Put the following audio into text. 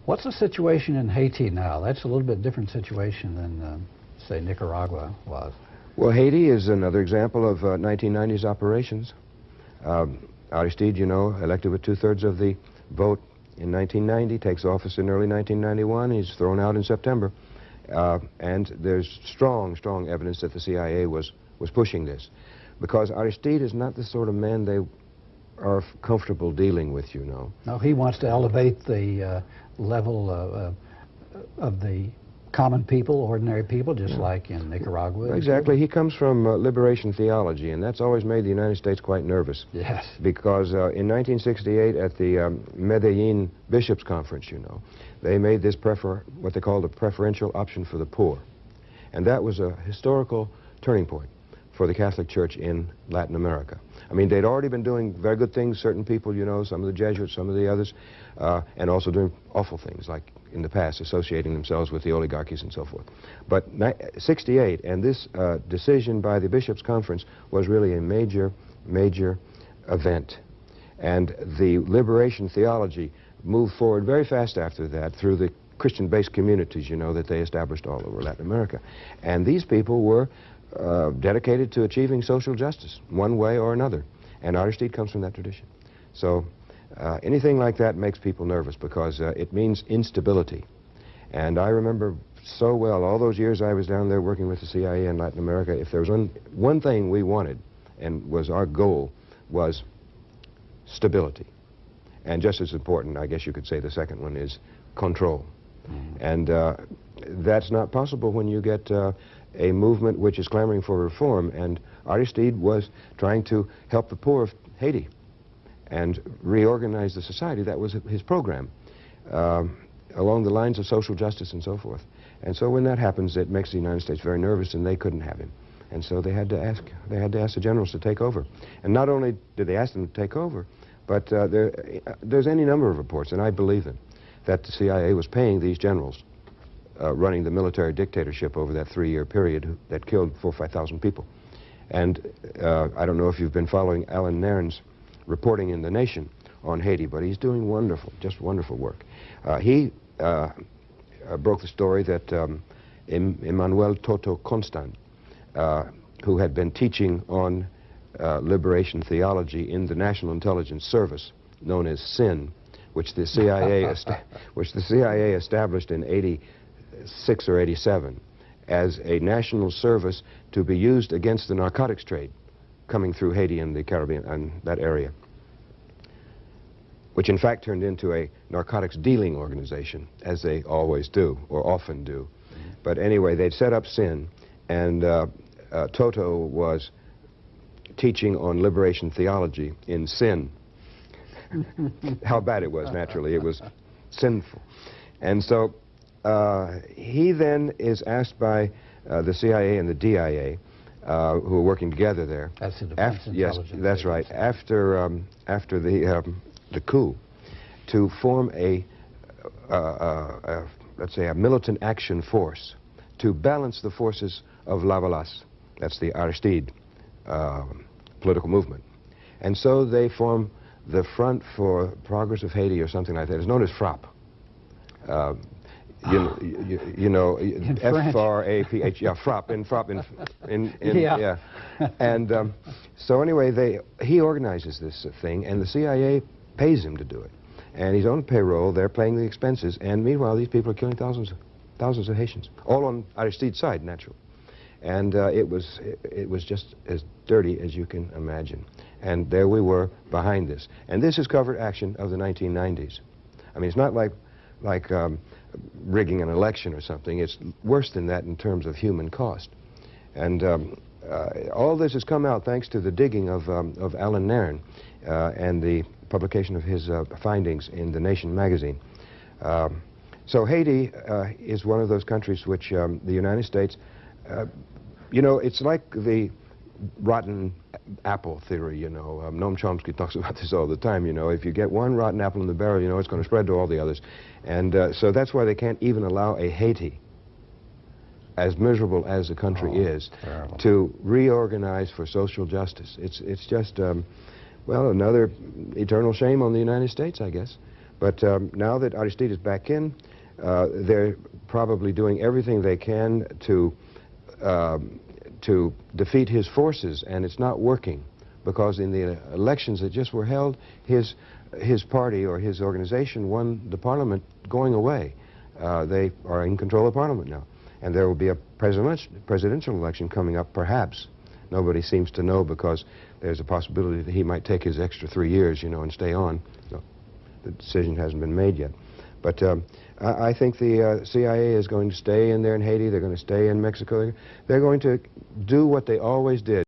What's the situation in Haiti now? That's a little bit different situation than, say, Nicaragua was. Well, Haiti is another example of 1990s operations. Aristide, you know, elected with 2/3 of the vote in 1990, takes office in early 1991. He's thrown out in September. And there's strong evidence that the CIA was pushing this. Because Aristide is not the sort of man they are comfortable dealing with, you know. No, he wants to elevate the level of the common people, ordinary people, just like in Nicaragua. Exactly. He comes from liberation theology, and that's always made the United States quite nervous. Yes. Because in 1968 at the Medellin Bishops' Conference, you know, they made this what they called a preferential option for the poor. And that was a historical turning point for the Catholic Church in Latin America. I mean, they'd already been doing very good things, certain people, you know, some of the Jesuits, some of the others, and also doing awful things, like in the past, associating themselves with the oligarchies and so forth. But 68, and this decision by the Bishops' Conference was really a major event. And the liberation theology moved forward very fast after that through the Christian-based communities, you know, that they established all over Latin America. And these people were dedicated to achieving social justice, one way or another. And Aristide comes from that tradition. So anything like that makes people nervous because it means instability. And I remember so well, all those years I was down there working with the CIA in Latin America, if there was one thing we wanted and was our goal was stability. And just as important, I guess you could say the second one is control. And that's not possible when you get a movement which is clamoring for reform, and Aristide was trying to help the poor of Haiti and reorganize the society. That was his program, along the lines of social justice and so forth. And so when that happens, it makes the United States very nervous, and they couldn't have him. And so they had to ask the generals to take over. And not only did they ask them to take over, but there's any number of reports, and I believe them, that the CIA was paying these generals running the military dictatorship over that 3-year period that killed 4,000 or 5,000 people. And I don't know if you've been following Alan Nairn's reporting in The Nation on Haiti, but he's doing just wonderful work. He broke the story that Emmanuel Toto Constant, who had been teaching on liberation theology in the National Intelligence Service, known as SIN, which the CIA established in 86 or 87 as a national service to be used against the narcotics trade coming through Haiti and the Caribbean and that area, which in fact turned into a narcotics dealing organization, as they always do, or often do. But anyway, they'd set up SIN, and Toto was teaching on liberation theology in sin. How bad it was, naturally. It was sinful. And so he then is asked by the CIA and the DIA, who are working together there. That's the Defense Intelligence. Yes, that's right. After the coup, to form let's say, a militant action force to balance the forces of Lavalas. That's the Aristide political movement. And so they form the Front for Progress of Haiti or something like that. It's known as FRAP. You know, F-R-A-P-H, yeah, FRAP, yeah. And so anyway, he organizes this thing, and the CIA pays him to do it. And he's on payroll, they're paying the expenses, and meanwhile these people are killing thousands of Haitians, all on Aristide's side, naturally. And it was just as dirty as you can imagine. And there we were behind this. And this is covert action of the 1990s. I mean, it's not like rigging an election or something. It's worse than that in terms of human cost. And all this has come out thanks to the digging of Alan Nairn and the publication of his findings in The Nation magazine. So Haiti is one of those countries which the United States, you know, it's like the rotten apple theory, you know. Noam Chomsky talks about this all the time, you know. If you get one rotten apple in the barrel, you know, it's going to spread to all the others. And so that's why they can't even allow a Haiti, as miserable as the country is, terrible, to reorganize for social justice. It's just, well, another eternal shame on the United States, I guess. But now that Aristide is back in, they're probably doing everything they can to defeat his forces, and it's not working, because in the elections that just were held, his party or his organization won the parliament going away. They are in control of parliament now, and there will be a presidential election coming up, perhaps. Nobody seems to know, because there's a possibility that he might take his extra 3 years, you know, and stay on. So the decision hasn't been made yet. But I think the CIA is going to stay in there in Haiti. They're going to stay in Mexico. They're going to do what they always did.